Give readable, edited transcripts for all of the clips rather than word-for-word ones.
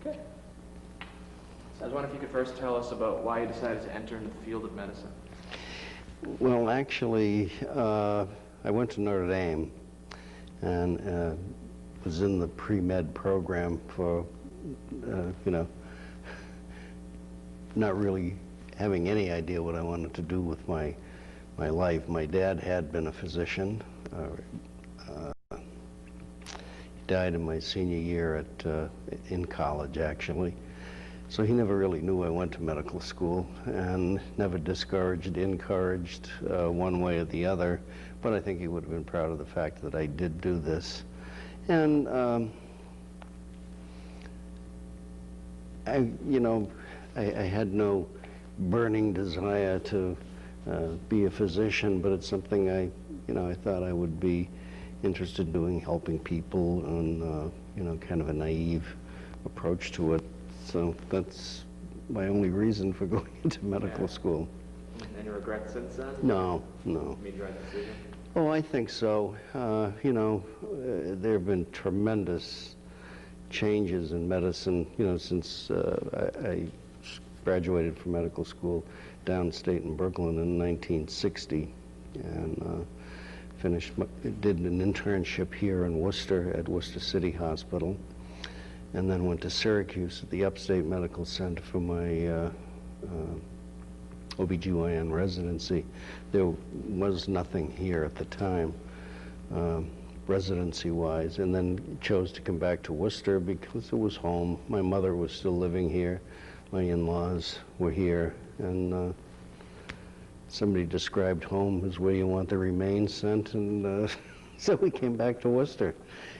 Okay. So I was wondering if you could first tell us about why you decided to enter into the field of medicine. Well, actually, I went to Notre Dame and was in the pre-med program for, you know, not really having any idea what I wanted to do with my life. My dad had been a physician. He died in my senior year in college, actually. So he never really knew I went to medical school, and never discouraged, encouraged one way or the other. But I think he would have been proud of the fact that I did do this. And I had no burning desire to be a physician, but it's something I thought I would be interested in doing, helping people, and kind of a naive approach to it. So that's my only reason for going into medical school. Any regrets since then? No. You made the right decision? Oh, I think so. There have been tremendous changes in medicine, since I graduated from medical school downstate in Brooklyn in 1960, and did an internship here in Worcester at Worcester City Hospital, and then went to Syracuse at the Upstate Medical Center for my OBGYN residency. There was nothing here at the time, residency-wise, and then chose to come back to Worcester because it was home. My mother was still living here. My in-laws were here, and somebody described home as where you want the remains sent, and so we came back to Worcester.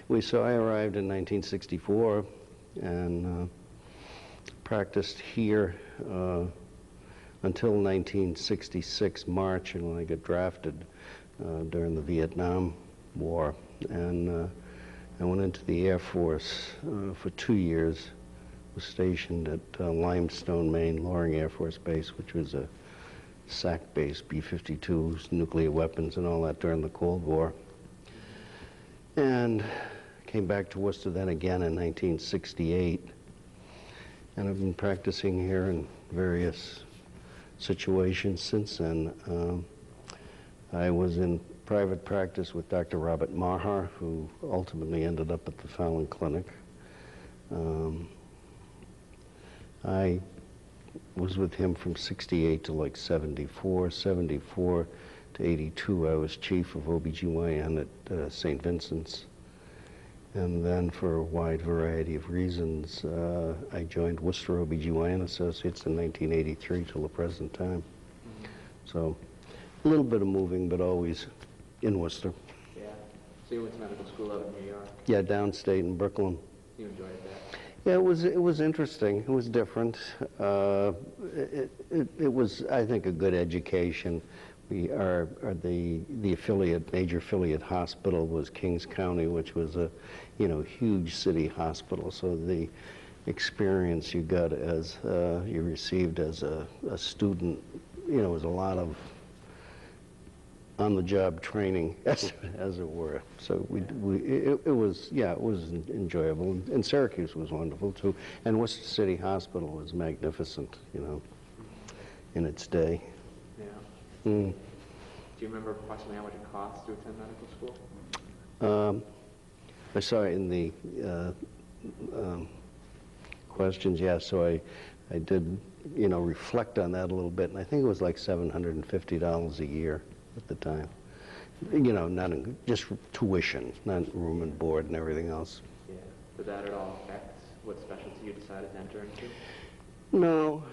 I arrived in 1964 and practiced here until 1966 March, and when I got drafted during the Vietnam War, and I went into the Air Force for 2 years. Was stationed at Limestone, Maine, Loring Air Force Base, which was a SAC base, B-52s, nuclear weapons and all that during the Cold War. And came back to Worcester then again in 1968. And I've been practicing here in various situations since then. I was in private practice with Dr. Robert Maher, who ultimately ended up at the Fallon Clinic. I was with him from 68 to like 74 to 82. I was chief of OBGYN at St. Vincent's. And then for a wide variety of reasons, I joined Worcester OBGYN Associates in 1983 till the present time. So a little bit of moving, but always in Worcester. Yeah. So you went to medical school out in New York? Yeah, downstate in Brooklyn. You enjoyed that? Yeah, it was interesting. It was different. It was, I think, a good education. The major affiliate hospital was Kings County, which was a, huge city hospital. So the experience you got you received as a student, was a lot of on-the-job training, as it were. So it was enjoyable. And Syracuse was wonderful too. And Worcester City Hospital was magnificent, in its day. Yeah. Mm. Do you remember approximately how much it cost to attend medical school? I saw in the questions, yeah. So I did, reflect on that a little bit, and I think it was like $750 a year at the time. Not just tuition, not room and board and everything else. Yeah. Did that at all affect what specialty you decided to enter into? No,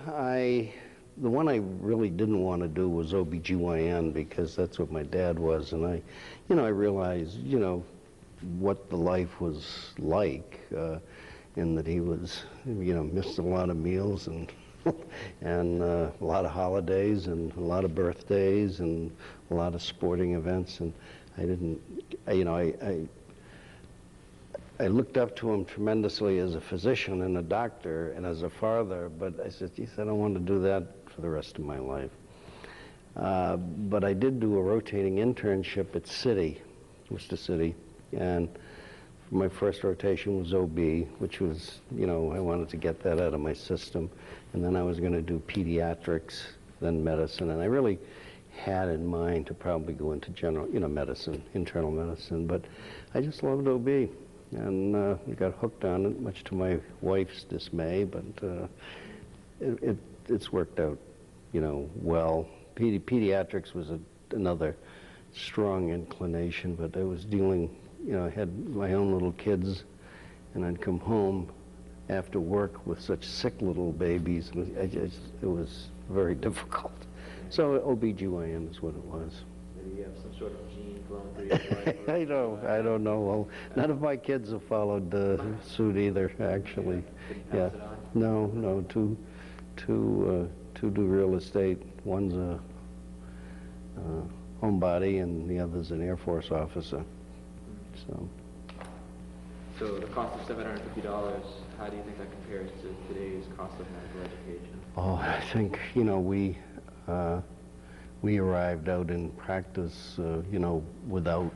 the one I really didn't want to do was OBGYN because that's what my dad was, and I realized, what the life was like, in that he was, missed a lot of meals and and a lot of holidays and a lot of birthdays and a lot of sporting events, and I didn't, I looked up to him tremendously as a physician and a doctor and as a father, but I said, geez, I don't want to do that for the rest of my life. But I did do a rotating internship at Worcester City, and my first rotation was OB, which was, I wanted to get that out of my system. And then I was going to do pediatrics, then medicine. And I really had in mind to probably go into general, medicine, internal medicine. But I just loved OB. And we got hooked on it, much to my wife's dismay. But it's worked out, well. Pediatrics was another strong inclination, but I was dealing, I had my own little kids, and I'd come home after work with such sick little babies. It was very difficult. So OBGYN is what it was. Maybe you have some sort of gene flowing through your life. I don't know. Well, none of my kids have followed suit either, actually. Didn't pass it on? No, two do real estate. One's a homebody, and the other's an Air Force officer. So the cost of $750, how do you think that compares to today's cost of medical education? Oh, I think, we arrived out in practice, without,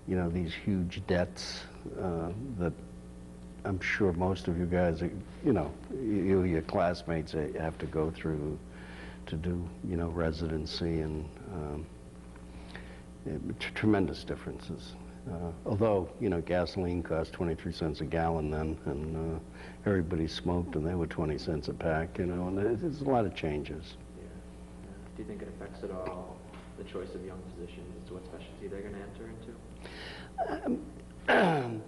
these huge debts that I'm sure most of you guys, your classmates have to go through to do, residency, and tremendous differences. Although, gasoline cost 23 cents a gallon then, and everybody smoked, and they were 20 cents a pack, and there's a lot of changes. Yeah. Do you think it affects at all the choice of young physicians as to what specialty they're going to enter into?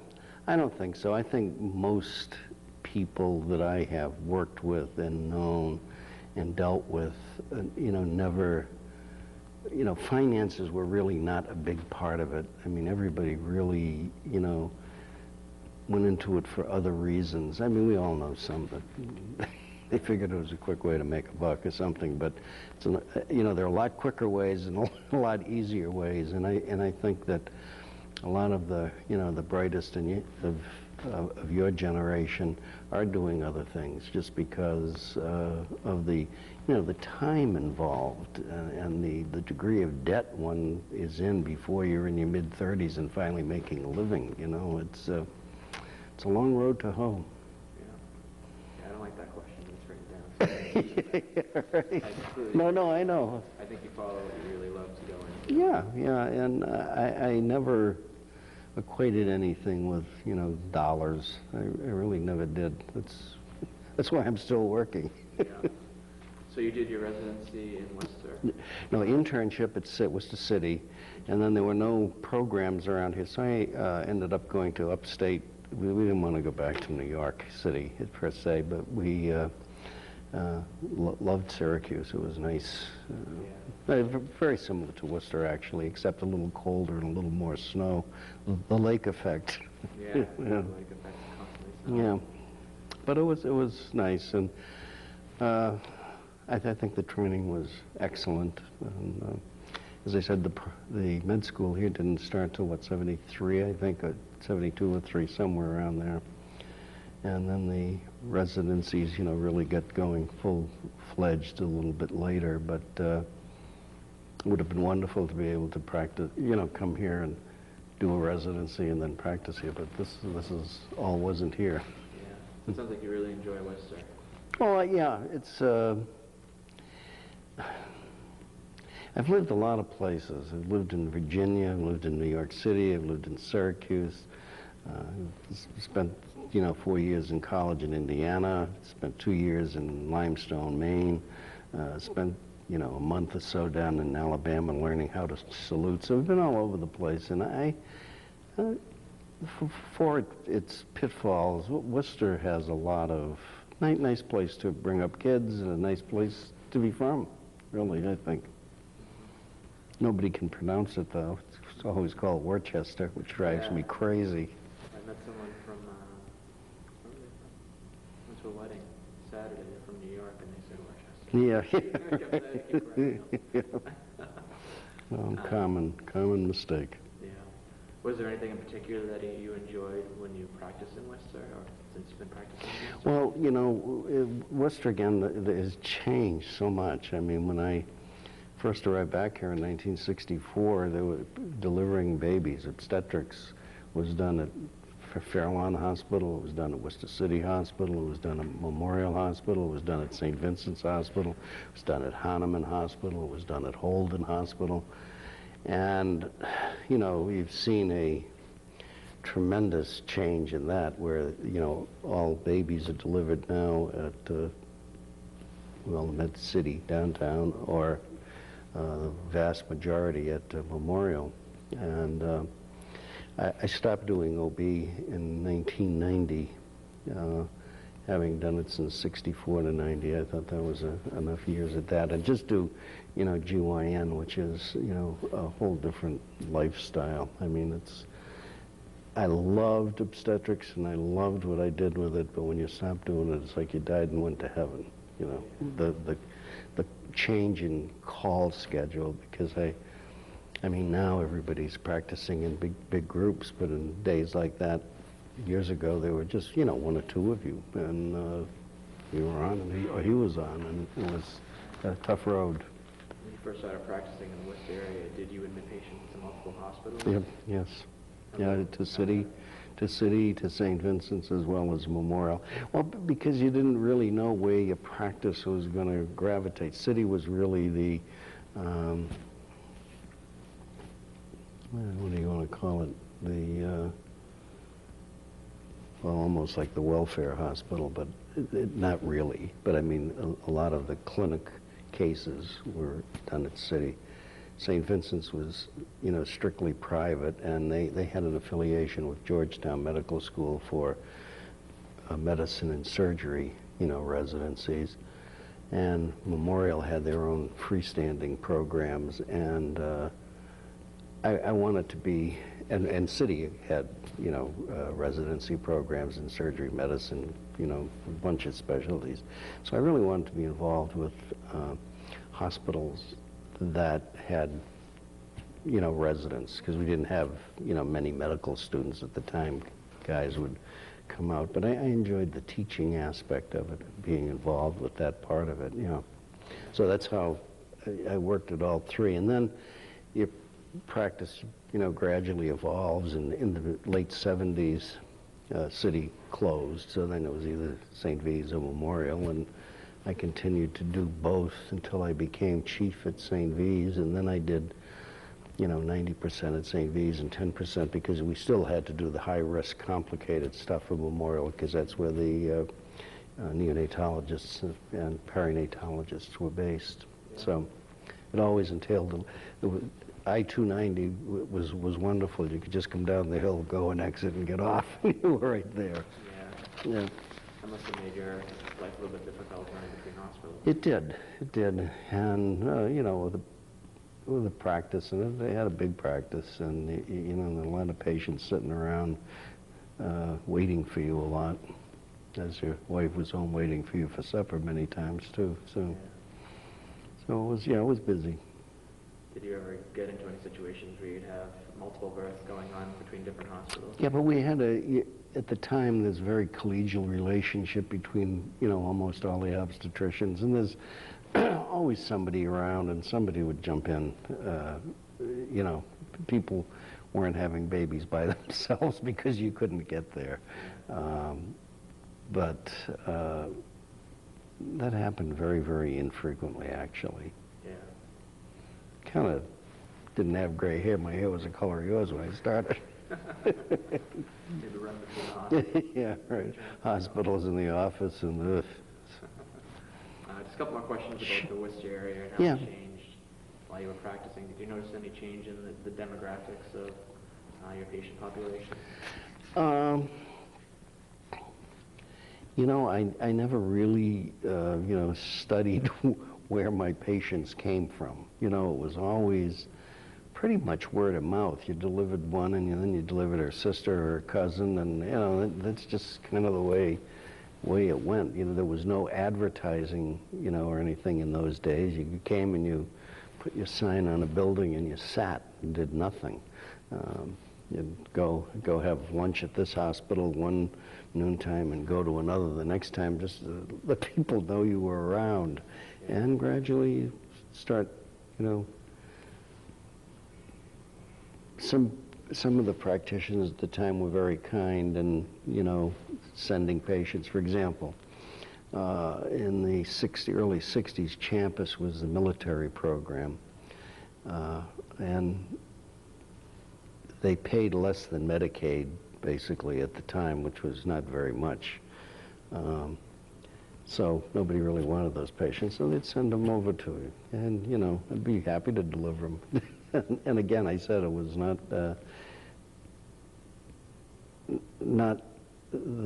I don't think so. I think most people that I have worked with and known and dealt with, never, finances were really not a big part of it. I mean, everybody really, went into it for other reasons. I mean, we all know some, but they figured it was a quick way to make a buck or something. But, there are a lot quicker ways and a lot easier ways. And I think that a lot of the, the brightest of your generation are doing other things just because of the, the time involved and the degree of debt one is in before you're in your mid-30s and finally making a living. It's a long road to home. Yeah, I don't like that question. It's written down. No, I know. I think you follow what you really love to go into. Yeah, and I never equated anything with, dollars. I really never did. That's why I'm still working. Yeah. So you did your residency in Worcester? No, internship at Worcester City, and then there were no programs around here, so I ended up going to upstate. We didn't want to go back to New York City per se, but we loved Syracuse. It was nice. Very similar to Worcester, actually, except a little colder and a little more snow. The lake effect. Yeah, the lake effect is constantly snowing. Yeah, but it was nice, and I think the training was excellent. And, as I said, the med school here didn't start till 73, I think, 72 or 3, somewhere around there. And then the residencies, really got going full-fledged a little bit later, but it would have been wonderful to be able to practice, come here and do a residency and then practice here, but this is all wasn't here. Yeah, it sounds like you really enjoy Worcester. Oh, yeah, it's, I've lived a lot of places. I've lived in Virginia, I've lived in New York City, I've lived in Syracuse, spent 4 years in college in Indiana, spent 2 years in Limestone, Maine, spent, a month or so down in Alabama learning how to salute. So I've been all over the place, and for its pitfalls, Worcester has a lot of nice place to bring up kids and a nice place to be from, really, I think. Nobody can pronounce it, though. It's always called Worcester, which drives me crazy. I met someone from, where were they from? Went to a wedding Saturday. They're from New York, and they said Worcester. Common mistake. Yeah. Was there anything in particular that you enjoyed when you practiced in Worcester, or since you've been practicing in Worcester? Well, Worcester, again, has changed so much. I mean, when I first arrived back here in 1964, they were delivering babies. Obstetrics was done at Fairlawn Hospital, it was done at Worcester City Hospital, it was done at Memorial Hospital, it was done at St. Vincent's Hospital, it was done at Hahnemann Hospital, it was done at Holden Hospital. And, you know, we've seen a tremendous change in that, where, you know, all babies are delivered now at, well, Med City downtown, or the vast majority at Memorial. And I stopped doing OB in 1990, having done it since 64 to 90. I thought that was enough years at that. And just do, you know, GYN, which is, you know, a whole different lifestyle. I mean, I loved obstetrics and I loved what I did with it, but when you stop doing it, it's like you died and went to heaven. You know, the change in call schedule, because I mean, now everybody's practicing in big groups, but in days like that, years ago, there were just, you know, one or two of you, and you were on, and he was on, and it was a tough road. When you first started practicing in the Worcester area, did you admit patients to multiple hospitals? Yep, yes. Yeah, to City, to St. Vincent's, as well as Memorial. Well, because you didn't really know where your practice was going to gravitate. City was really the, what do you want to call it? The, well, almost like the welfare hospital, but not really. But I mean, a lot of the clinic cases were done at City. St. Vincent's was, you know, strictly private, and they had an affiliation with Georgetown Medical School for medicine and surgery, you know, residencies. And Memorial had their own freestanding programs, and I wanted to be, and City had, you know, residency programs in surgery, medicine, you know, a bunch of specialties. So I really wanted to be involved with hospitals that had, you know, residents, because we didn't have, you know, many medical students at the time. Guys would come out, but I enjoyed the teaching aspect of it, being involved with that part of it, you know. So that's how I worked at all three. And then your practice, you know, gradually evolves, and in the late 70s, City closed, so then it was either St. V's or Memorial, and I continued to do both until I became chief at St. V's, and then I did, you know, 90% at St. V's and 10%, because we still had to do the high-risk, complicated stuff for Memorial, because that's where the neonatologists and perinatologists were based. Yeah. So it always entailed, I-290 was wonderful. You could just come down the hill, go and exit and get off. You were right there. Yeah. That must have made your life a little bit difficult running between hospitals. It did. And, you know, with the practice, and they had a big practice, and, you know, and a lot of patients sitting around waiting for you a lot, as your wife was home waiting for you for supper many times, too. So, yeah. So it was, yeah, it was busy. Did you ever get into any situations where you'd have multiple births going on between different hospitals? Yeah, but we had at the time, there's a very collegial relationship between, you know, almost all the obstetricians, and there's always somebody around, and somebody would jump in. You know, people weren't having babies by themselves because you couldn't get there. But that happened very, very infrequently, actually. Yeah. Kind of didn't have gray hair. My hair was the color of yours when I started. Maybe run between the hospitals. Yeah, right. Hospitals in the office and just a couple more questions about the Worcester area and how it changed while you were practicing. Did you notice any change in the demographics of your patient population? You know, I never really, you know, studied where my patients came from. You know, it was always pretty much word of mouth. You delivered one, and then you delivered her sister or her cousin, and, you know, that's just kind of the way it went. You know, there was no advertising, you know, or anything in those days. You came and you put your sign on a building and you sat and did nothing. You'd go have lunch at this hospital one noontime and go to another the next time, just to let people know you were around. And gradually you start, you know, some some of the practitioners at the time were very kind and, sending patients. For example, in the early 60s, Champus was the military program. And they paid less than Medicaid, basically, at the time, which was not very much. So nobody really wanted those patients, so they'd send them over to you. And, I'd be happy to deliver them. And again, I said it was not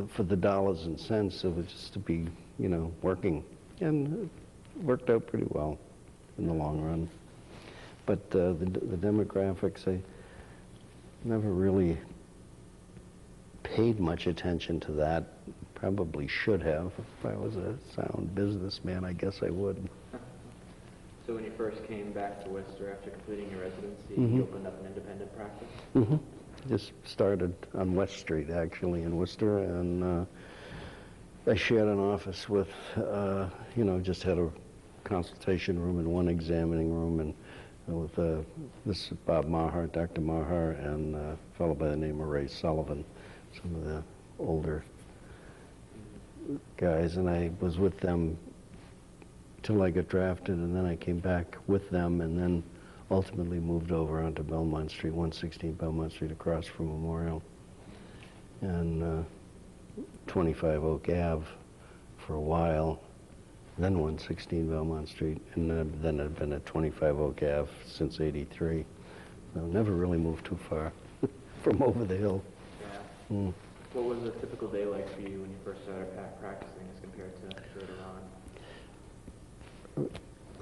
for the dollars and cents. It was just to be, working. And it worked out pretty well in the long run. But the demographics, I never really paid much attention to that. Probably should have. If I was a sound businessman, I guess I would. So when you first came back to Worcester after completing your residency, Mm-hmm. you opened up an independent practice? Mm-hmm. Just started on West Street, actually, in Worcester, and I shared an office with, just had a consultation room and one examining room, and with this Bob Maher, Dr. Maher, and a fellow by the name of Ray Sullivan, some of the older guys, and I was with them till I got drafted, and then I came back with them, and then ultimately moved over onto Belmont Street, 116 Belmont Street, across from Memorial, and 25 Oak Ave for a while, then 116 Belmont Street, and then I've been at 25 Oak Ave since '83. So never really moved too far from over the hill. Yeah. Mm. What was a typical day like for you when you first started practicing as compared to later on?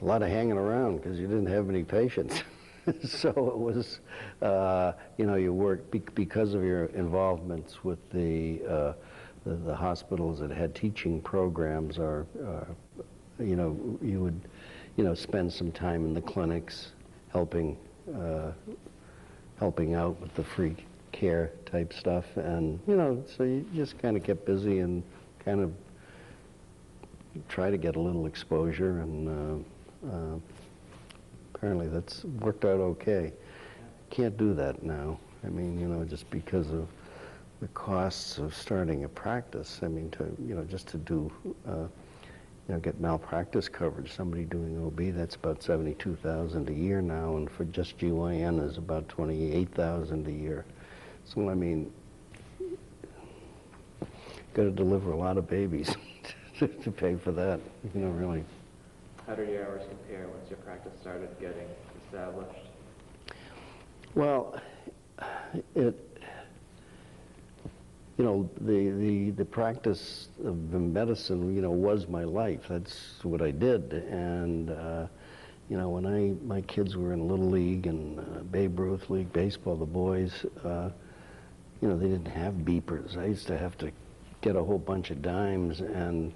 A lot of hanging around because you didn't have any patients. So it was, you work because of your involvements with the hospitals that had teaching programs, or you would, spend some time in the clinics helping out with the free care type stuff, and so you just kind of kept busy and kind of try to get a little exposure, and apparently that's worked out okay. Can't do that now. I mean, just because of the costs of starting a practice. I mean, just to do, get malpractice coverage. Somebody doing OB, that's about $72,000 a year now, and for just GYN is about $28,000 a year. So I mean, got to deliver a lot of babies to pay for that. Really. How did your hours compare once your practice started getting established? Well, the practice of medicine, was my life. That's what I did. And, when my kids were in Little League and Babe Ruth League baseball, the boys, they didn't have beepers. I used to have to get a whole bunch of dimes, and,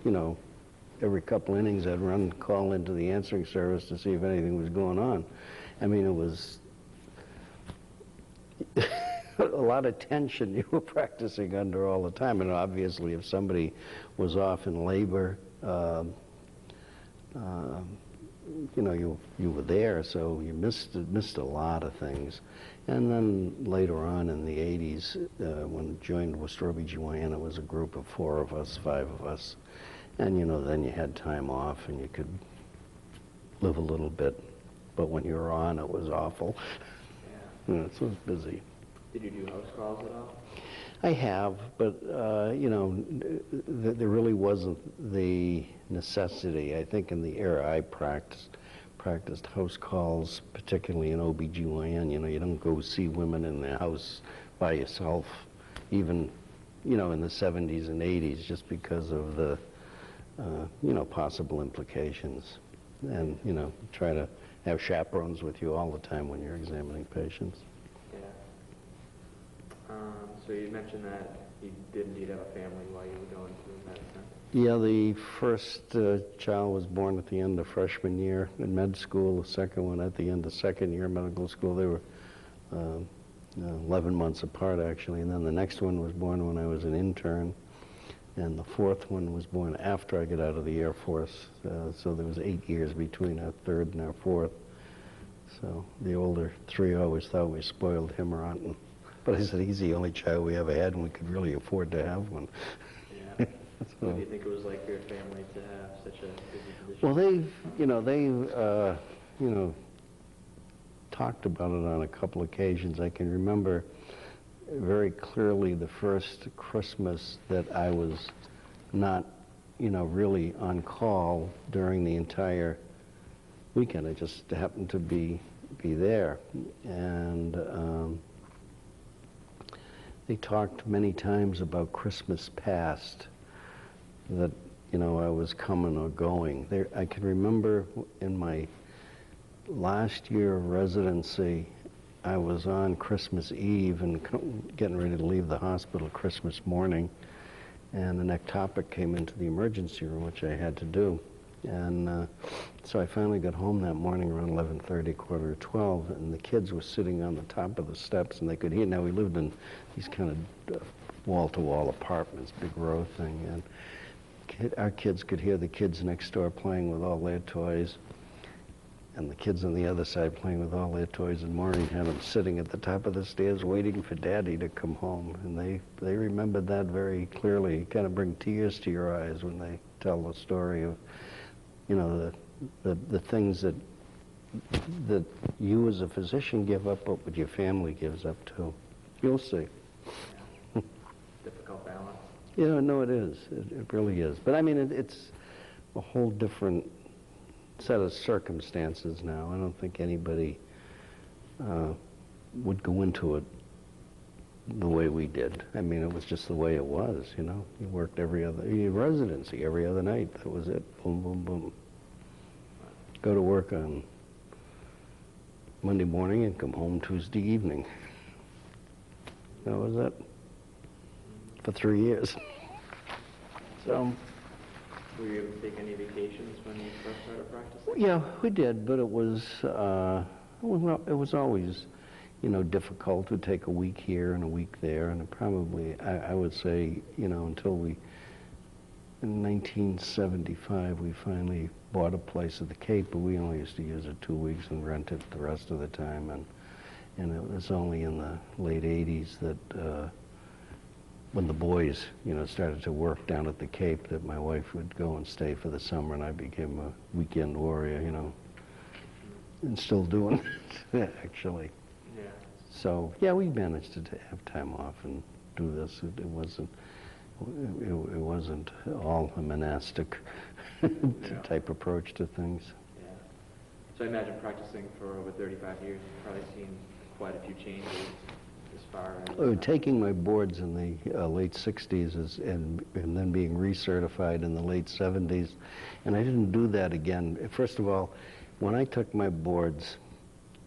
every couple innings I'd call into the answering service to see if anything was going on. I mean, it was a lot of tension you were practicing under all the time. And obviously, if somebody was off in labor, you were there, so you missed a lot of things. And then later on in the 80s, when I joined Worcester OB/GYN, it was a group of 4 of us, 5 of us. And, then you had time off and you could live a little bit. But when you were on, it was awful. Yeah. So it was busy. Did you do house calls at all? I have, but, there really wasn't the necessity. I think in the era I practiced house calls, particularly in OB/GYN. You don't go see women in the house by yourself, even, in the 70s and 80s, just because of the, possible implications. And, try to have chaperones with you all the time when you're examining patients. Yeah. So you mentioned that you did indeed have a family while you were going through medicine. Yeah, the first child was born at the end of freshman year in med school, the second one at the end of second year medical school. They were 11 months apart, actually, and then the next one was born when I was an intern, and the fourth one was born after I got out of the Air Force, so there was 8 years between our third and our fourth. So the older 3 always thought we spoiled him rotten. But I said, he's the only child we ever had, and we could really afford to have one. Yeah. What do you think it was like for your family to have such a busy position? Well, they've talked about it on a couple occasions. I can remember very clearly the first Christmas that I was not, really on call during the entire weekend. I just happened to be there. And they talked many times about Christmas past, that, I was coming or going. I can remember in my last year of residency, I was on Christmas Eve and getting ready to leave the hospital Christmas morning, and an ectopic came into the emergency room, which I had to do. And so I finally got home that morning around 11:30, quarter to 12, and the kids were sitting on the top of the steps, and they could hear. Now, we lived in these kind of wall-to-wall apartments, big row thing, and our kids could hear the kids next door playing with all their toys, and the kids on the other side playing with all their toys, and Maureen had them sitting at the top of the stairs waiting for Daddy to come home. And they remembered that very clearly. It kind of bring tears to your eyes when they tell the story of, the things that you as a physician give up, but what your family gives up too. You'll see. Yeah. Difficult balance. Yeah, no, it is. It really is. But I mean, it's a whole different set of circumstances now. I don't think anybody would go into it the way we did. I mean, it was just the way it was, You worked you residency every other night. That was it. Boom, boom, boom. Go to work on Monday morning and come home Tuesday evening. That was it. For 3 years. So. Were you able to take any vacations when you first started practicing? Yeah, we did, but it was always, difficult to take a week here and a week there, and probably, I would say, until in 1975, we finally bought a place at the Cape, but we only used to use it 2 weeks and rent it the rest of the time, and it was only in the late 80s that, when the boys, started to work down at the Cape, that my wife would go and stay for the summer, and I became a weekend warrior, and still doing it, actually. Yeah. So, yeah, we managed to have time off and do this. It wasn't all a monastic type approach to things. Yeah. So I imagine practicing for over 35 years, you've probably seen quite a few changes as far as... Taking my boards in the late 60s and then being recertified in the late 70s, and I didn't do that again. First of all, when I took my boards,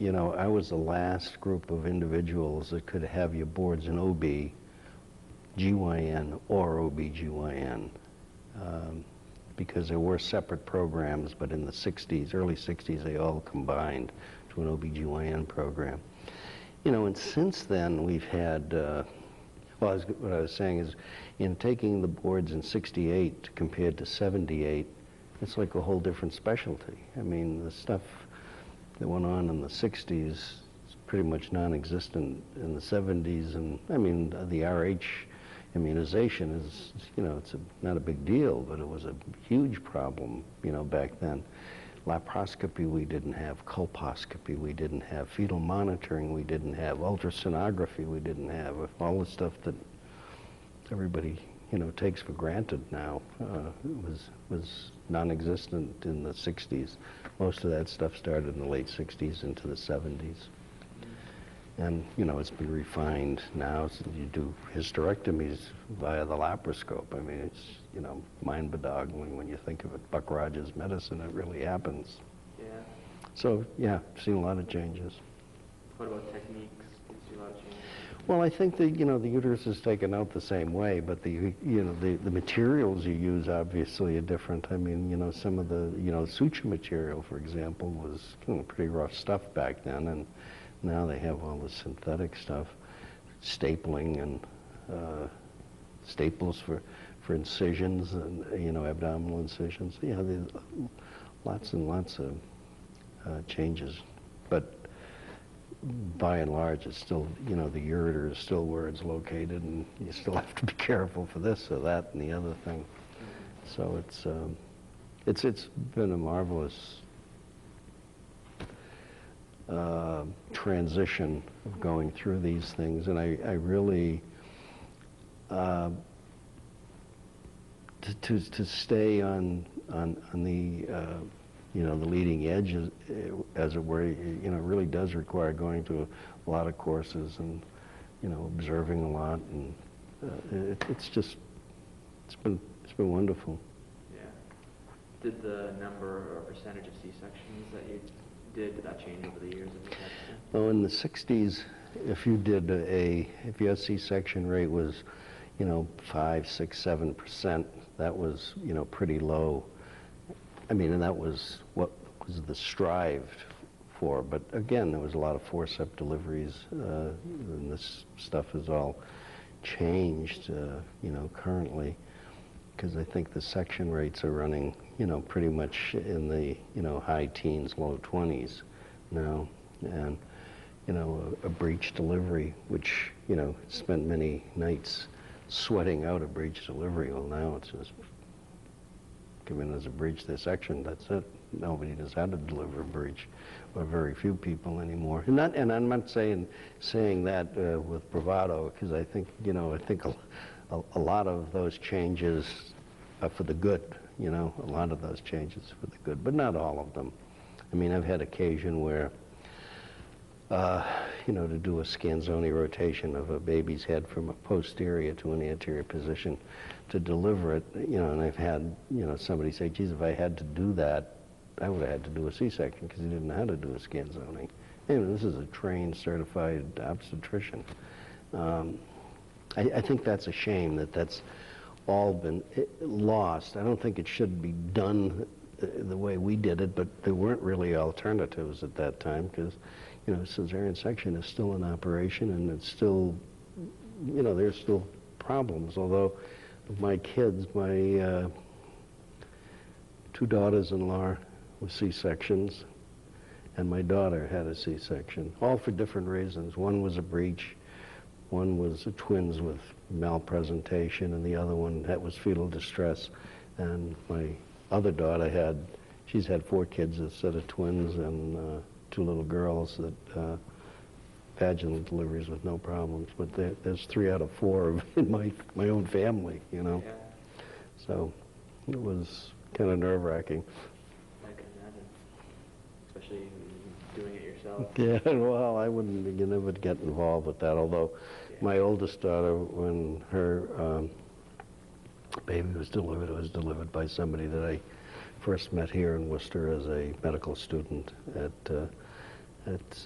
I was the last group of individuals that could have your boards in OB, GYN, or OB-GYN, because there were separate programs, but in the 60s, early 60s, they all combined to an OB-GYN program. And since then, we've had, what I was saying is, in taking the boards in 68 compared to 78, it's like a whole different specialty. I mean, the stuff that went on in the 60s is pretty much non-existent in the 70s, and I mean, the RH immunization is, it's not a big deal, but it was a huge problem, back then. Laparoscopy we didn't have, colposcopy we didn't have, fetal monitoring we didn't have, ultrasonography we didn't have, all the stuff that everybody, takes for granted now was non-existent in the 60s. Most of that stuff started in the late 60s into the 70s. And, it's been refined now. So you do hysterectomies via the laparoscope. I mean, it's, mind-boggling when you think of it. Buck Rogers medicine, it really happens. Yeah. So, yeah, I've seen a lot of changes. What about techniques? Do you see a lot of changes? Well, I think that, the uterus is taken out the same way, but the materials you use obviously are different. I mean, some of the, suture material, for example, was pretty rough stuff back then, and now they have all the synthetic stuff, stapling and staples for incisions and, abdominal incisions. Yeah, there's lots and lots of changes. But by and large, it's still, the ureter is still where it's located, and you still have to be careful for this or that and the other thing. So it's been a marvelous transition of going through these things, and I really to stay on the the leading edge, as it were, really does require going to a lot of courses and observing a lot, and it's been wonderful. Yeah. Did the number or percentage of C-sections that you did that change over the years of the practicing? Well, in the 60s, if your C-section rate was 5, 6, 7%, that was pretty low. I mean, and that was what was the strived for. But again, there was a lot of forceps deliveries, and this stuff has all changed, currently, because I think the section rates are running, pretty much in the, high teens, low 20s now, and a breech delivery, which spent many nights sweating out a breech delivery. Well, now it's just come in as a breech dissection. That's it. Nobody knows how to deliver a breech, or very few people anymore. And I'm not saying that with bravado, because I think a lot of those changes are for the good. A lot of those changes for the good, but not all of them. I mean, I've had occasion where to do a scanzoni rotation of a baby's head from a posterior to an anterior position to deliver it, and I've had, somebody say, geez, if I had to do that, I would have had to do a C-section because he didn't know how to do a scanzoni. This is a trained, certified obstetrician. I think that's a shame that's all been lost. I don't think it should be done the way we did it, but there weren't really alternatives at that time because, cesarean section is still in operation, and it's still, there's still problems. Although my kids, my 2 daughters-in-law with C-sections, and my daughter had a C-section, all for different reasons. One was a breech, one was twins with malpresentation, and the other one that was fetal distress. And my other daughter she's had 4 kids, a set of twins, and 2 little girls that vaginal deliveries with no problems. But there's 3 out of 4 in my own family, Yeah. So it was kind of nerve-wracking. I can imagine, especially doing it yourself. Yeah, well, I wouldn't never get involved with that, although my oldest daughter, when her baby was delivered by somebody that I first met here in Worcester as a medical student at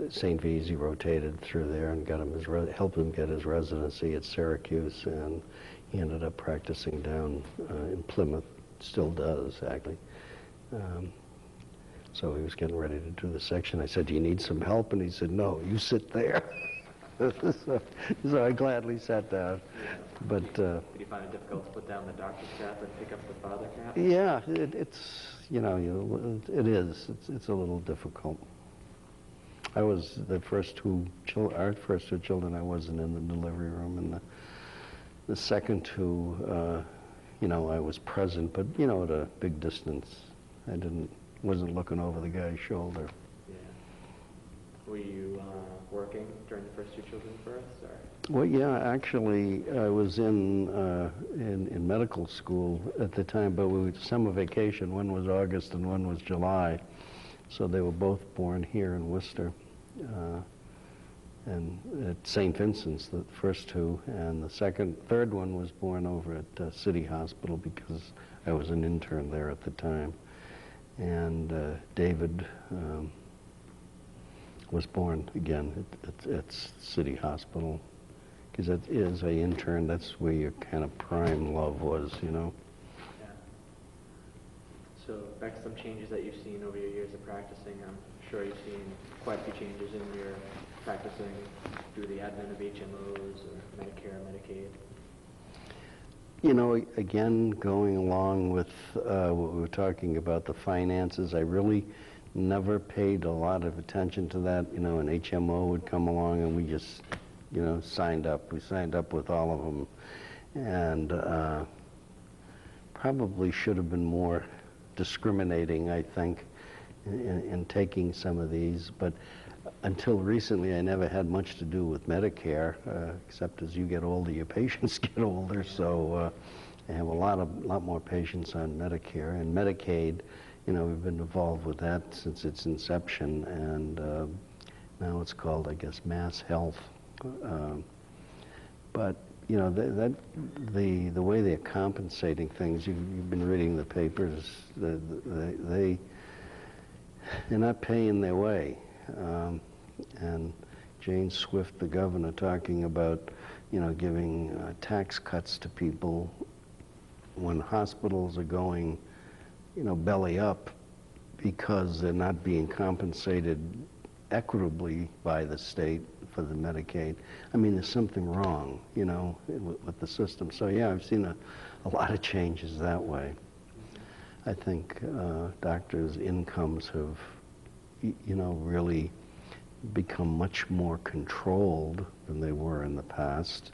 St. V's. He rotated through there and got him helped him get his residency at Syracuse, and he ended up practicing down in Plymouth. Still does, actually. So he was getting ready to do the section. I said, do you need some help? And he said, no, you sit there. so I gladly sat down. Yeah. But did you find it difficult to put down the doctor's cap and pick up the father cap? Yeah, it's it is. It's a little difficult. I was our first 2 children. I wasn't in the delivery room, and the second 2, I was present, but at a big distance. I wasn't looking over the guy's shoulder. Yeah. Were you working during the first 2 children's births, or? Well, yeah, actually, I was in medical school at the time, but we were summer vacation. One was August and one was July, so they were both born here in Worcester, and at St. Vincent's, the first 2, and the third one was born over at City Hospital because I was an intern there at the time, and David was born again at City Hospital. Because that is an intern, that's where your kind of prime love was, Yeah. So back to some changes that you've seen over your years of practicing. I'm sure you've seen quite a few changes in your practicing through the advent of HMOs or Medicare, Medicaid. Again, going along with what we were talking about, the finances, I really never paid a lot of attention to that. You know, an HMO would come along and we just, you know, signed up. We signed up with all of them. And probably should have been more discriminating, I think, in taking some of these. But until recently, I never had much to do with Medicare, except as you get older, your patients get older. So I have a lot more patients on Medicare. And Medicaid, you know, we've been involved with that since its inception, and now it's called, I guess, Mass Health. But you know, the way they're compensating things, you've been reading the papers, they're not paying their way. And Jane Swift, the governor, talking about, you know, giving tax cuts to people when hospitals are going, you know, belly up because they're not being compensated equitably by the state for the Medicaid. I mean, there's something wrong, you know, with the system. So yeah, I've seen a lot of changes that way. I think doctors' incomes have, you know, really become much more controlled than they were in the past.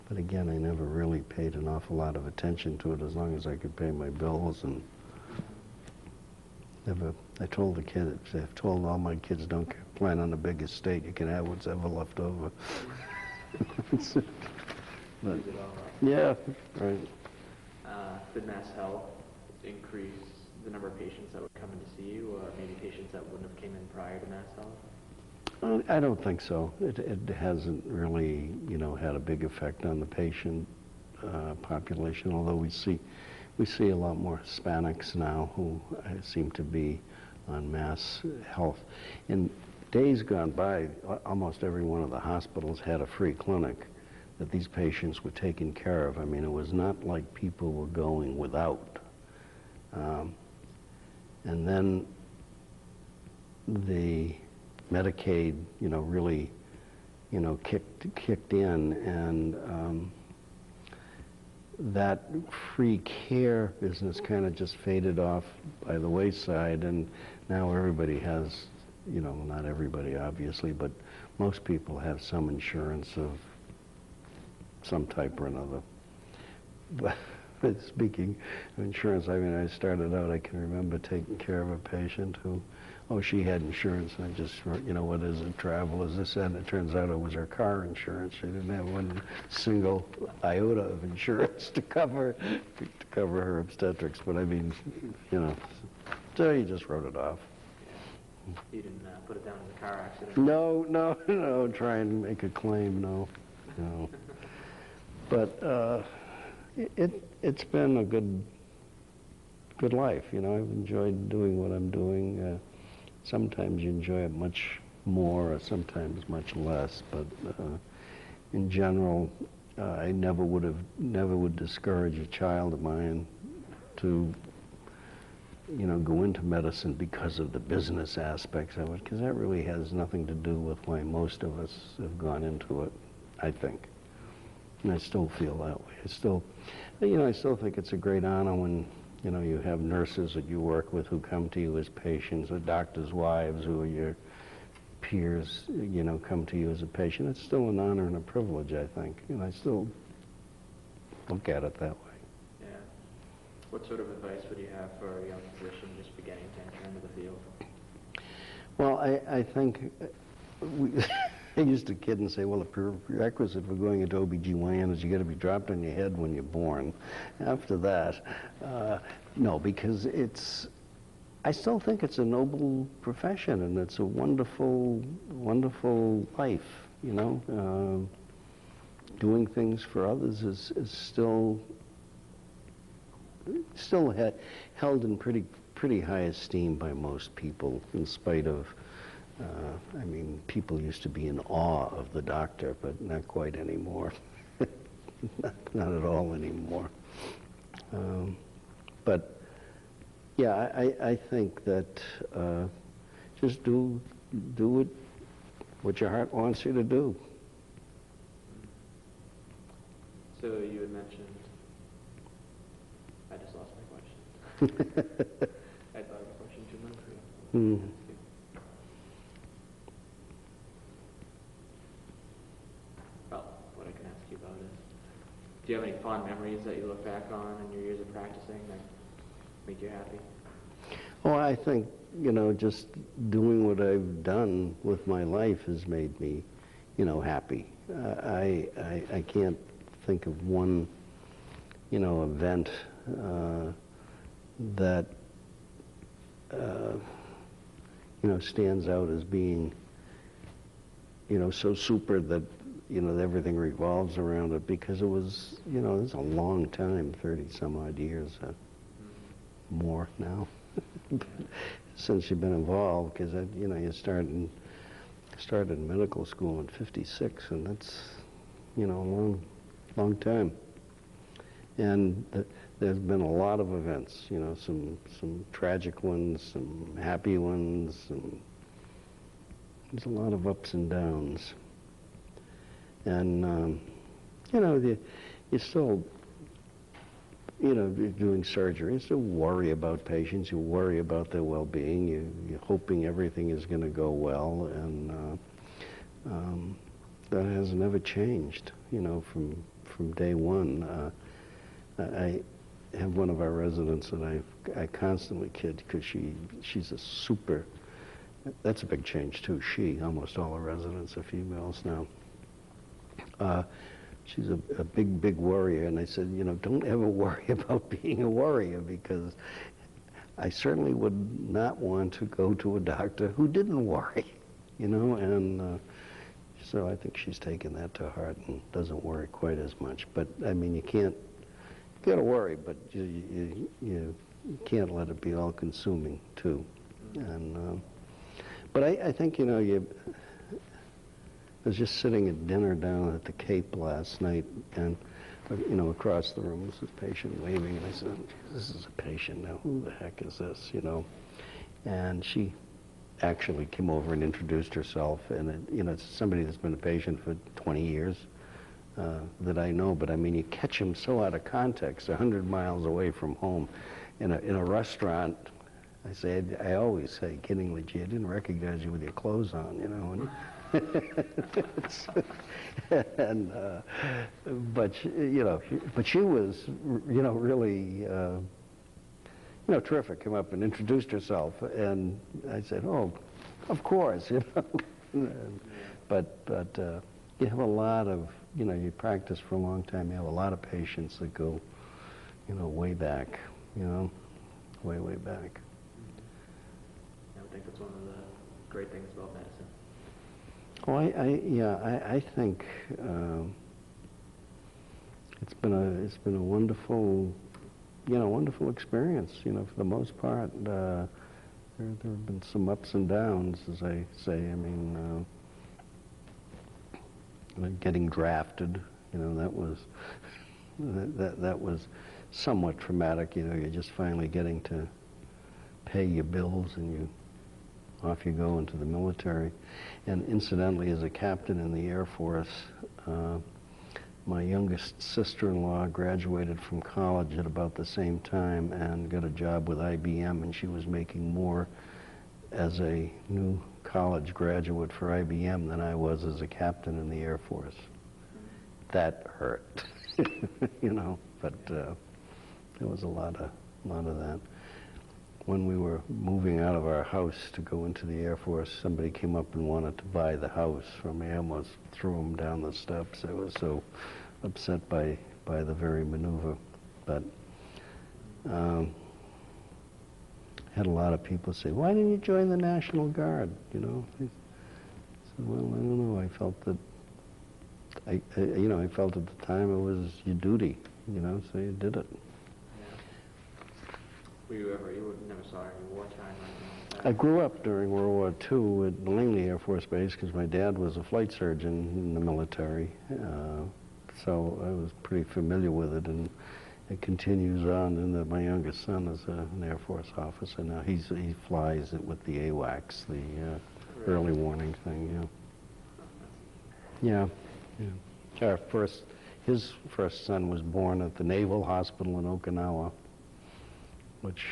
But again, I never really paid an awful lot of attention to it as long as I could pay my bills, and never, I told the kids, I've told all my kids, don't plan on a big estate, you can have what's ever left over. But, yeah, right. Did Mass Health increase the number of patients that would come in to see you, or maybe patients that wouldn't have came in prior to Mass Health? I don't think so. It hasn't really, you know, had a big effect on the patient population, although we see a lot more Hispanics now who seem to be on Mass Health. In days gone by, almost every one of the hospitals had a free clinic that these patients were taken care of. I mean, it was not like people were going without. And then the Medicaid, you know, really, you know, kicked in, and that free care business kind of just faded off by the wayside, and now everybody has, you know, not everybody obviously, but most people have some insurance of some type or another. But speaking of insurance, I mean, I started out, I can remember taking care of a patient who, oh, she had insurance, and I just wrote, you know, what is it, travel, as I said, and it turns out it was her car insurance. She didn't have one single iota of insurance to cover her obstetrics, but I mean, you know, so you just wrote it off. You didn't put it down as a car accident? No, try and make a claim, no. But it's been a good life, you know. I've enjoyed doing what I'm doing. Sometimes you enjoy it much more, or sometimes much less, but in general, I never would discourage a child of mine to, you know, go into medicine because of the business aspects of it, because that really has nothing to do with why most of us have gone into it, I think. And I still feel that way. I still think it's a great honor when, you know, you have nurses that you work with who come to you as patients, or doctors' wives who are your peers, you know, come to you as a patient. It's still an honor and a privilege, I think. And I still look at it that way. Yeah. What sort of advice would you have for a young physician just beginning to enter into the field? Well, I think I used to kid and say, well, the prerequisite for going into OBGYN is you got to be dropped on your head when you're born. After that, no, because I still think it's a noble profession, and it's a wonderful, wonderful life, you know. Doing things for others is still held in pretty high esteem by most people, in spite of, I mean, people used to be in awe of the doctor, but not quite anymore. not at all anymore. But yeah, I think that just do what your heart wants you to do. So you had mentioned, I just lost my question. I thought of a question 2 months ago. Hmm. Well, what I can ask you about is, do you have any fond memories that you look back on in your years of practicing that make you happy? Well, I think, you know, just doing what I've done with my life has made me, you know, happy. I can't think of one, you know, event that, you know, stands out as being, you know, so super that, you know, everything revolves around it, because it was, you know, it's a long time, 30 some odd years, more now, since you've been involved, because, you know, you started medical school in '56, and that's, you know, a long time. And there's been a lot of events, you know, some tragic ones, some happy ones, and there's a lot of ups and downs. And, you know, you still, you know, doing surgery, you still worry about patients, you worry about their well-being, you're hoping everything is going to go well, and that has never changed, you know, from day one. I have one of our residents that I constantly kid, because she's a super, that's a big change too, almost all our residents are females now. She's a big worrier, and I said, you know, don't ever worry about being a worrier, because I certainly would not want to go to a doctor who didn't worry, you know, and so I think she's taken that to heart and doesn't worry quite as much. But, I mean, you gotta worry, but you can't let it be all-consuming, too. And, but I think, you know, I was just sitting at dinner down at the Cape last night, and, you know, across the room was this patient waving, and I said, this is a patient now, who the heck is this, you know? And she actually came over and introduced herself, and, you know, it's somebody that's been a patient for 20 years that I know, but I mean, you catch him so out of context, 100 miles away from home, in a restaurant. I always say, kiddingly, gee, I didn't recognize you with your clothes on, you know, and and but she was, you know, really, you know, terrific. Came up and introduced herself, and I said, "Oh, of course," you know. But you have a lot of, you know, you practice for a long time. You have a lot of patients that go, you know, way back, you know, way back. I think that's one of the great things about medicine. Oh, I think it's been a wonderful, you know, wonderful experience. You know, for the most part, there have been some ups and downs, as I say. I mean, getting drafted, you know, that was somewhat traumatic. You know, you're just finally getting to pay your bills, and off you go into the military. And incidentally, as a captain in the Air Force, my youngest sister-in-law graduated from college at about the same time and got a job with IBM, and she was making more as a new college graduate for IBM than I was as a captain in the Air Force. That hurt, you know, but there was a lot of that. When we were moving out of our house to go into the Air Force, somebody came up and wanted to buy the house from me. I almost threw him down the steps. I was so upset by the very maneuver. But had a lot of people say, "Why didn't you join the National Guard?" You know. I said, "Well, I don't know. I felt that you know, I felt at the time it was your duty. You know, so you did it." You never saw any wartime or anything like that? I grew up during World War II at Langley Air Force Base, because my dad was a flight surgeon in the military, so I was pretty familiar with it, and it continues on. And my youngest son is an Air Force officer now. He flies it with the AWACS, the early warning thing. Yeah. His first son was born at the Naval Hospital in Okinawa. which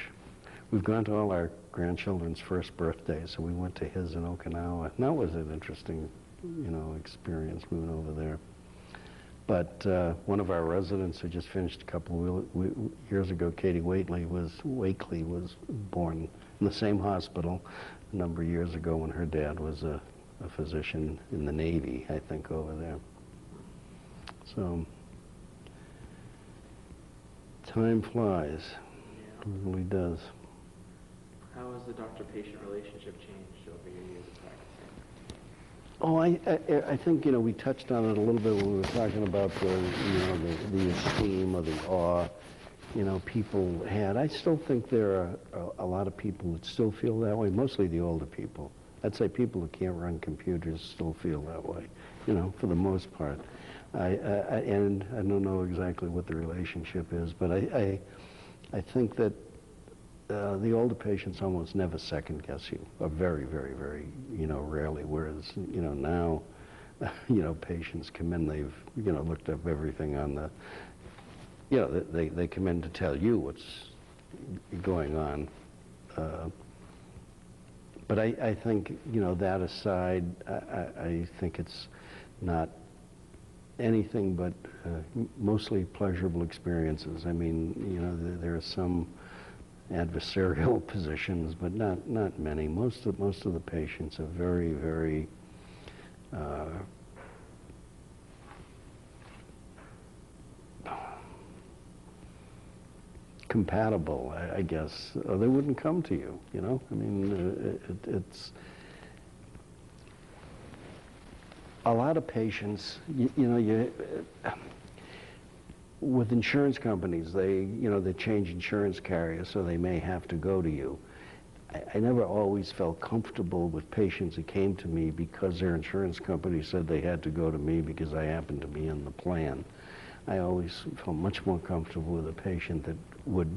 we've gone to all our grandchildren's first birthdays, so we went to his in Okinawa. And that was an interesting, experience moving over there. But one of our residents who just finished a couple of years ago, Katie Wakely was born in the same hospital a number of years ago when her dad was a physician in the Navy, I think, over there. So time flies. Yeah. It really does. How has the doctor-patient relationship changed over your years of practicing? Oh, I think, we touched on it a little bit when we were talking about the esteem or the awe, people had. I still think there are a lot of people that still feel that way, mostly the older people. I'd say people who can't run computers still feel that way, for the most part. And I don't know exactly what the relationship is, but I think that the older patients almost never second guess you, or very, very, very, rarely. Whereas, now, patients come in, they've, looked up everything on the, they come in to tell you what's going on. But I think, that aside, I think it's not anything but mostly pleasurable experiences. I mean, there are some adversarial positions, but not many. Most of the patients are very, very compatible, I guess, or they wouldn't come to you. I mean, it's a lot of patients. With insurance companies, they change insurance carriers, so they may have to go to you. I never always felt comfortable with patients who came to me because their insurance company said they had to go to me because I happened to be in the plan. I always felt much more comfortable with a patient that would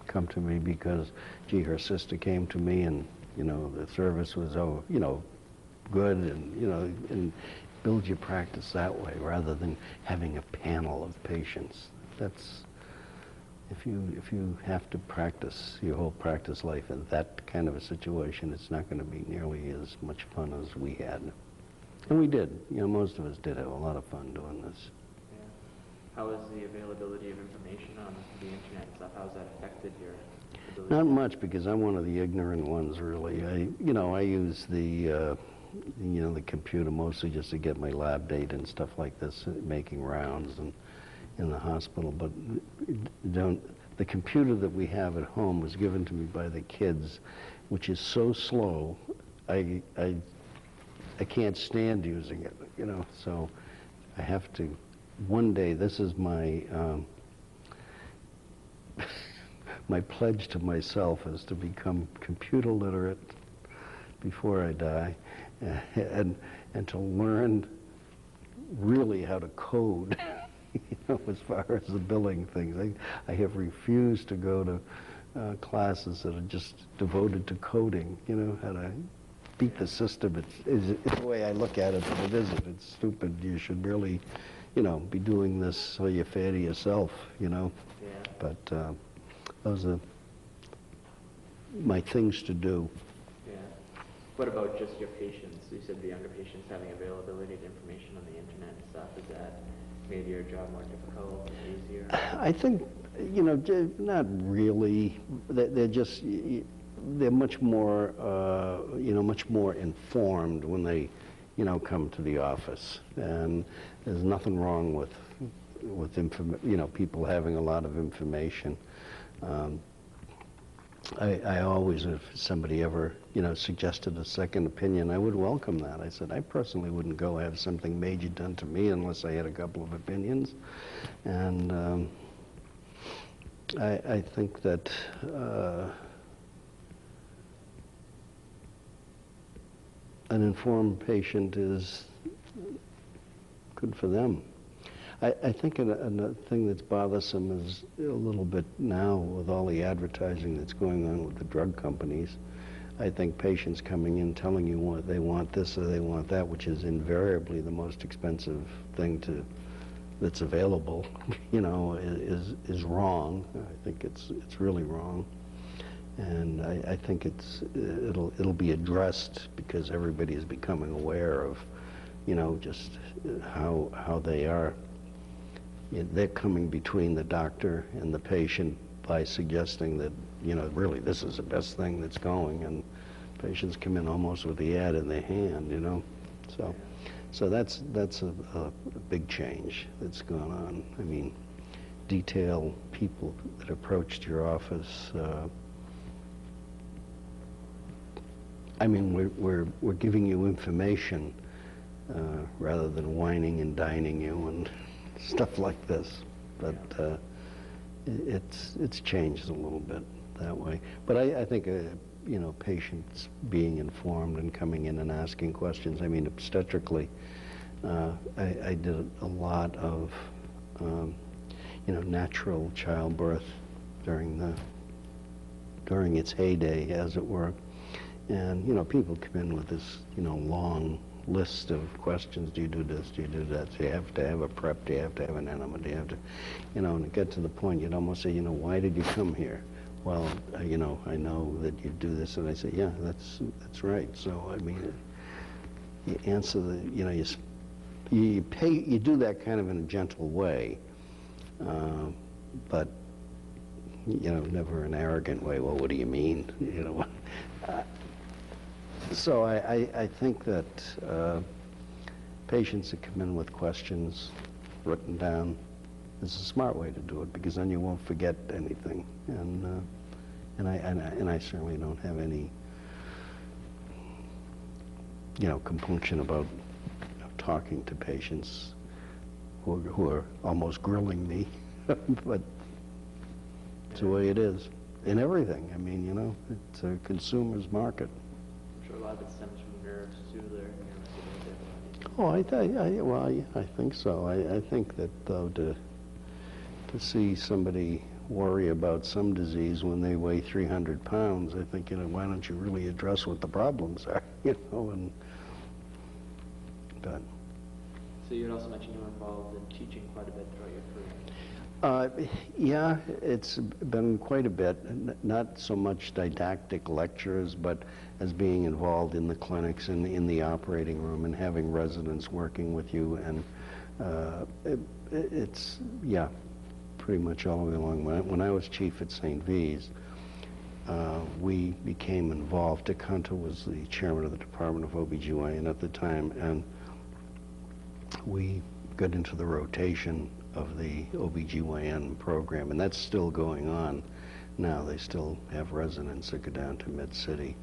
come to me because, gee, her sister came to me and, the service was, good, and build your practice that way rather than having a panel of patients. That's, if you have to practice your whole practice life in that kind of a situation, it's not going to be nearly as much fun as we had. And we did. Most of us did have a lot of fun doing this. Yeah. How has the availability of information on the internet and stuff, how's that affected your ability? Not much, because I'm one of the ignorant ones, really. I use the computer mostly just to get my lab data and stuff like this, making rounds and in the hospital. But the computer that we have at home was given to me by the kids, which is so slow, I can't stand using it, so I have to, one day, this is my, my pledge to myself is to become computer literate before I die, and to learn really how to code, as far as the billing things. I have refused to go to classes that are just devoted to coding, how to beat the system. It's the way I look at it, but it isn't. It's stupid. You should really, be doing this so you're fair to yourself, Yeah. But those are my things to do. Yeah. What about just your patients? You said the younger patients having availability of information on the internet and stuff. Has that made your job more difficult, easier? I think, not really. They're just, they're much more, much more informed when they, come to the office. And there's nothing wrong with people having a lot of information. I always, if somebody ever, suggested a second opinion, I would welcome that. I said, I personally wouldn't go have something major done to me unless I had a couple of opinions. And I think that an informed patient is good for them. I think another thing that's bothersome is a little bit now with all the advertising that's going on with the drug companies. I think patients coming in telling you what they want this or they want that, which is invariably the most expensive thing to that's available, is wrong. I think it's really wrong. And I think it'll be addressed because everybody is becoming aware of, just how they are. They're coming between the doctor and the patient by suggesting that, really this is the best thing that's going, and patients come in almost with the ad in their hand, So that's a big change that's gone on. I mean, detail people that approached your office. I mean, we're giving you information rather than whining and dining you and stuff like this. But it's changed a little bit that way. But I think patients being informed and coming in and asking questions. I mean, obstetrically, I did a lot of natural childbirth during its heyday, as it were. And people come in with this long list of questions. Do you do this? Do you do that? Do you have to have a prep? Do you have to have an enema? Do you have to, and it gets to the point you'd almost say, why did you come here? Well, I know that you do this, and I say, yeah, that's right. So I mean, you answer the, you do that kind of in a gentle way, but never an arrogant way. Well, what do you mean? So I think that patients that come in with questions written down is a smart way to do it, because then you won't forget anything. And I certainly don't have any compunction about talking to patients who are almost grilling me, but it's the way it is in everything. I mean, it's a consumer's market. I'm sure a lot of it stems from nerves too. Oh, I think so. I think that though to see somebody worry about some disease when they weigh 300 pounds, I think, why don't you really address what the problems are, and but. So you had also mentioned you were involved in teaching quite a bit throughout your career. Yeah, it's been quite a bit, not so much didactic lectures, but as being involved in the clinics and in the operating room and having residents working with you, and it's, yeah, pretty much all the way along. When I was chief at St. V's, we became involved. DeConto was the chairman of the Department of OBGYN at the time, and we got into the rotation of the OBGYN program, and that's still going on now. They still have residents that go down to Mid-City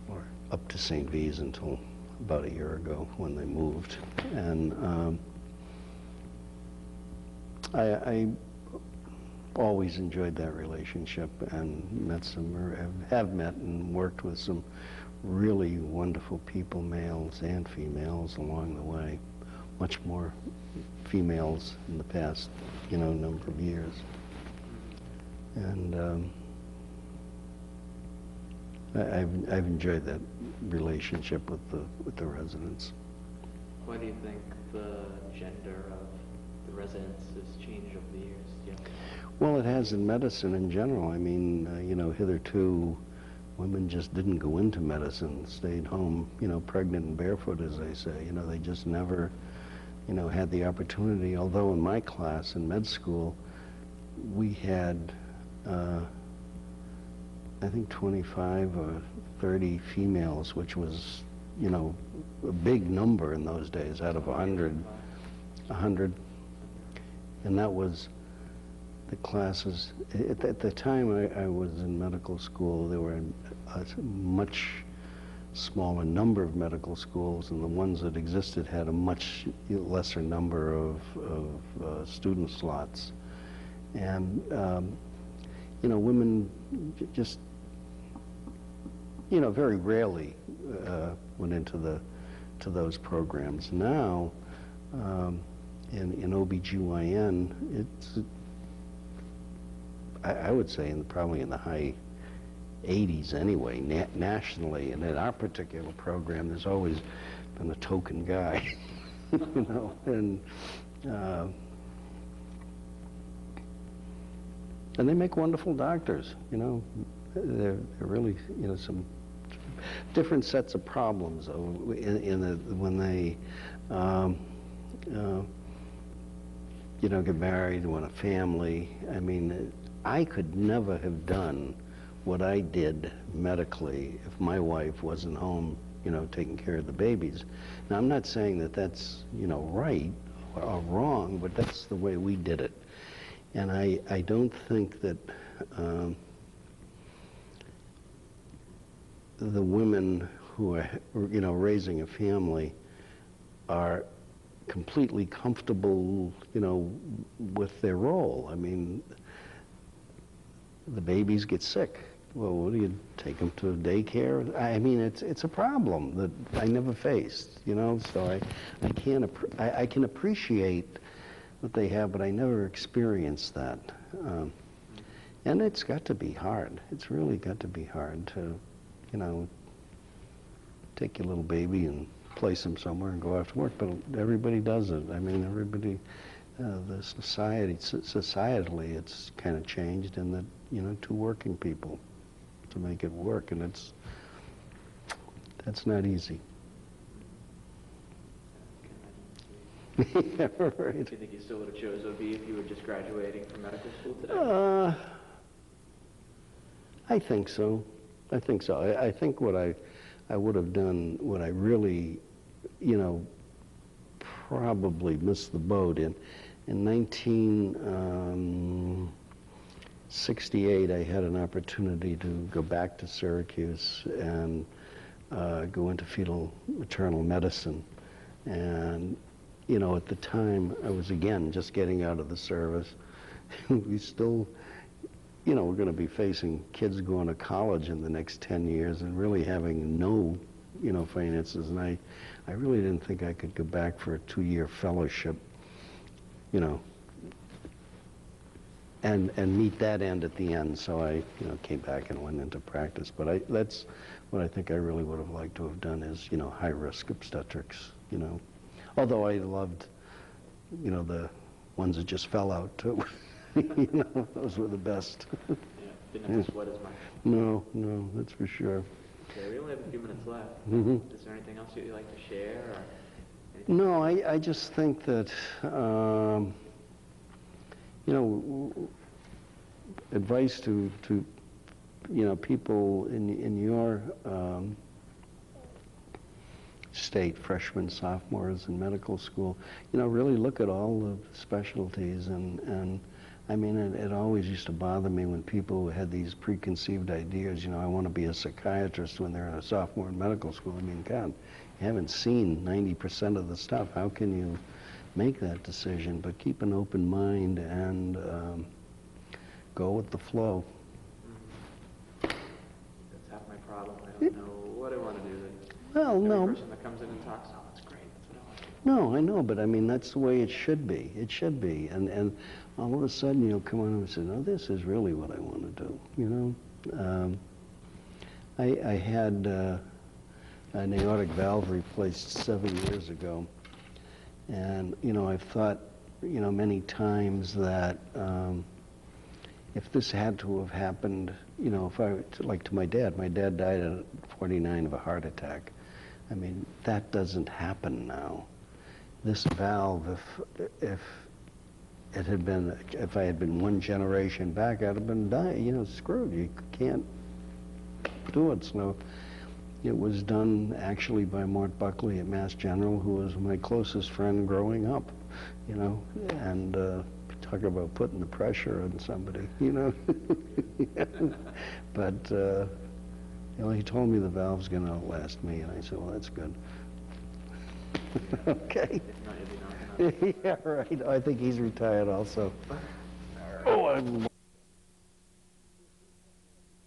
or up to St. V's until about a year ago when they moved. And I always enjoyed that relationship and have met and worked with some really wonderful people, males and females, along the way. Much more females in the past, number of years. And I've enjoyed that relationship with the residents. Why do you think the gender of the residents has changed over the years? Yeah. Well, it has in medicine in general. I mean, hitherto women just didn't go into medicine, stayed home, pregnant and barefoot, as they say. They just never, had the opportunity. Although in my class in med school, we had, I think 25 or 30 females, which was, a big number in those days out of 100. And that was the classes. At the time I was in medical school, there were a much smaller number of medical schools, and the ones that existed had a much lesser number of student slots. And, women just, very rarely went into those programs. Now, in OBGYN, it's, I would say, probably in the high 80s anyway, nationally. And in our particular program, there's always been a token guy, and uh, and they make wonderful doctors, you know. They're really, you know, some different sets of problems when they, you know, get married, want a family. I mean, I could never have done what I did medically if my wife wasn't home, you know, taking care of the babies. Now, I'm not saying that that's, you know, right or wrong, but that's the way we did it. And I don't think that the women who are, you know, raising a family are completely comfortable, you know, with their role. I mean, the babies get sick. Well, what do you take them to daycare? I mean, it's a problem that I never faced, you know. So I can appreciate what they have, but I never experienced that. And it's got to be hard. It's really got to be hard to, you know, take your little baby and place him somewhere and go after work. But everybody does it. I mean, everybody, the societally, it's kind of changed in that, you know, two working people to make it work, and that's not easy. Yeah, right. Do you think you still would have chose OB if you were just graduating from medical school today? I think so. I think so. I think what I would have done, what I really, you know, probably missed the boat in 1968, I had an opportunity to go back to Syracuse and go into fetal maternal medicine. And, you know, at the time, I was, again, just getting out of the service. We still, you know, we're going to be facing kids going to college in the next 10 years and really having no, you know, finances. And I really didn't think I could go back for a 2-year fellowship, you know, and meet that end at the end. So I, you know, came back and went into practice. But that's what I think I really would have liked to have done is, you know, high-risk obstetrics, you know. Although I loved, you know, the ones that just fell out, too. You know, those were the best. Yeah, didn't have to sweat as much. No, that's for sure. Okay, we only have a few minutes left. Is there anything else you'd like to share? Or anything? No, I just think that, you know, advice to you know, people in your state, freshmen, sophomores in medical school, you know, really look at all the specialties. And I mean, it always used to bother me when people had these preconceived ideas, you know, I want to be a psychiatrist when they're a sophomore in medical school. I mean, God, you haven't seen 90% of the stuff. How can you make that decision? But keep an open mind and go with the flow. That's half my problem. I don't know what I want to do. Well, Every no. person that comes in and talks, oh, that's great. That's what I want to do. No, I know, but I mean, that's the way it should be. It should be. And all of a sudden, you'll come on and say, no, this is really what I want to do, you know? I had an aortic valve replaced 7 years ago. And, you know, I've thought, you know, many times that if this had to have happened, you know, if I, like to my dad died at 49 of a heart attack. I mean, that doesn't happen now. This valve, if it had been, if I had been one generation back, I'd have been dying, you know, screwed. You can't do it. So it was done actually by Mort Buckley at Mass General, who was my closest friend growing up, you know, and talk about putting the pressure on somebody, you know. But, you know, he told me the valve's going to outlast me, and I said, well, that's good. Okay. If not, you'll be knocking on. Yeah, right. I think he's retired also. Oh, I'm